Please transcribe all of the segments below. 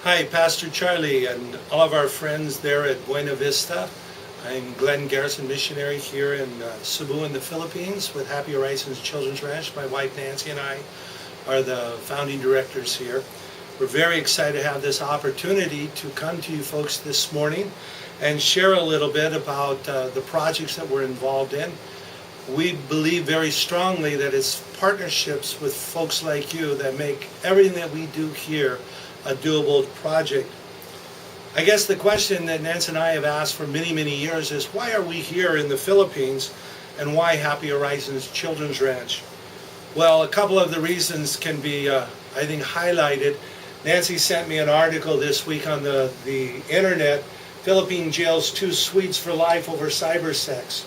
Hi, Pastor Charlie and all of our friends there at Buena Vista. I'm Glenn Garrison, missionary here in Cebu in the Philippines with Happy Horizons Children's Ranch. My wife Nancy and I are the founding directors here. We're very excited to have this opportunity to come to you folks this morning and share a little bit about the projects that we're involved in. We believe very strongly that it's partnerships with folks like you that make everything that we do here a doable project. I guess the question that Nancy and I have asked for many, many years is, why are we here in the Philippines and why Happy Horizons Children's Ranch? Well, a couple of the reasons can be, I think, highlighted. Nancy sent me an article this week on the internet. Philippine jails 2 Swedes for life over cyber sex.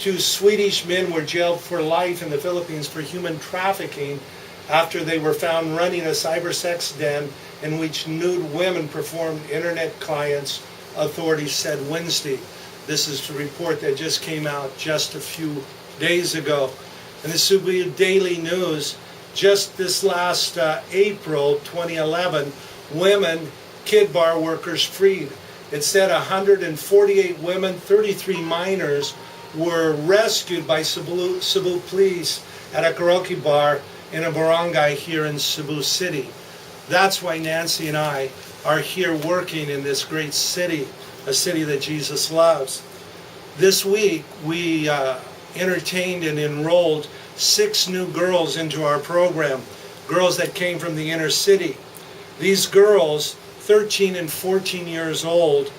2 Swedish men were jailed for life in the Philippines for human trafficking after they were found running a cyber sex den in which nude women performed internet clients, authorities said Wednesday. This is the report that just came out just a few days ago. And the Cebu Daily News, just this last April 2011, women kid bar workers freed. It said 148 women, 33 minors were rescued by Cebu police at a karaoke bar in a barangay here in Cebu City. That's why Nancy and I are here working in this great city, a city that Jesus loves. This week we entertained and enrolled 6 new girls into our program, girls that came from the inner city. These girls, 13 and 14 years old,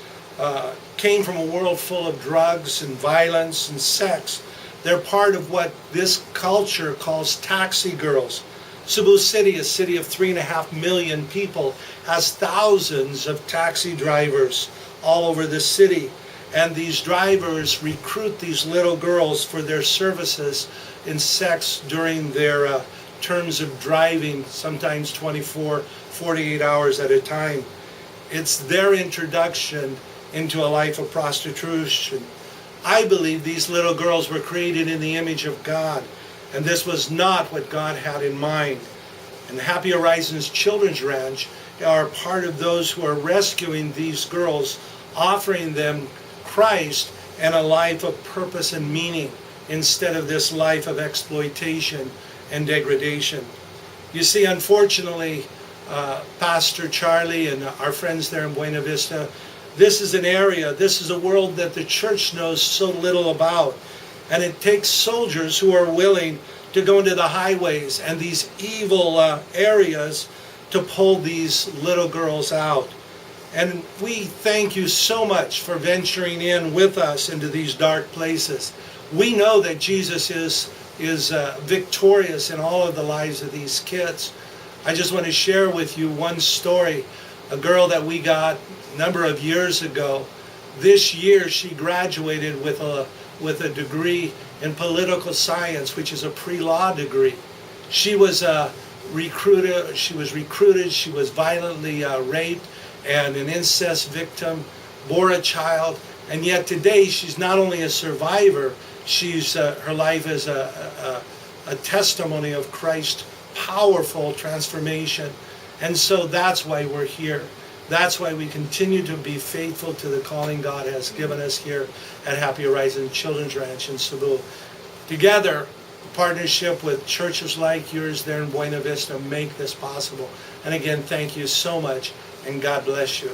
came from a world full of drugs and violence and sex. They're part of what this culture calls taxi girls. Cebu City, a city of 3.5 million people, has thousands of taxi drivers all over the city. And these drivers recruit these little girls for their services in sex during their terms of driving, sometimes 24, 48 hours at a time. It's their introduction into a life of prostitution. I believe these little girls were created in the image of God, and this was not what God had in mind. And Happy Horizons Children's Ranch are part of those who are rescuing these girls, offering them Christ and a life of purpose and meaning instead of this life of exploitation and degradation. You see, unfortunately, Pastor Charlie and our friends there in Buena Vista, this is an area, this is a world that the church knows so little about. And it takes soldiers who are willing to go into the highways and these evil areas to pull these little girls out. And we thank you so much for venturing in with us into these dark places. We know that Jesus is victorious in all of the lives of these kids. I just want to share with you one story. A girl that we got a number of years ago. This year she graduated with a degree in political science, which is a pre-law degree. She was recruited, she was violently raped and an incest victim, bore a child, and yet today she's not only a survivor, she's her life is a testimony of Christ's powerful transformation. And so that's why we're here. That's why we continue to be faithful to the calling God has given us here at Happy Horizons Children's Ranch in Cebu. Together, a partnership with churches like yours there in Buena Vista make this possible. And again, thank you so much, and God bless you.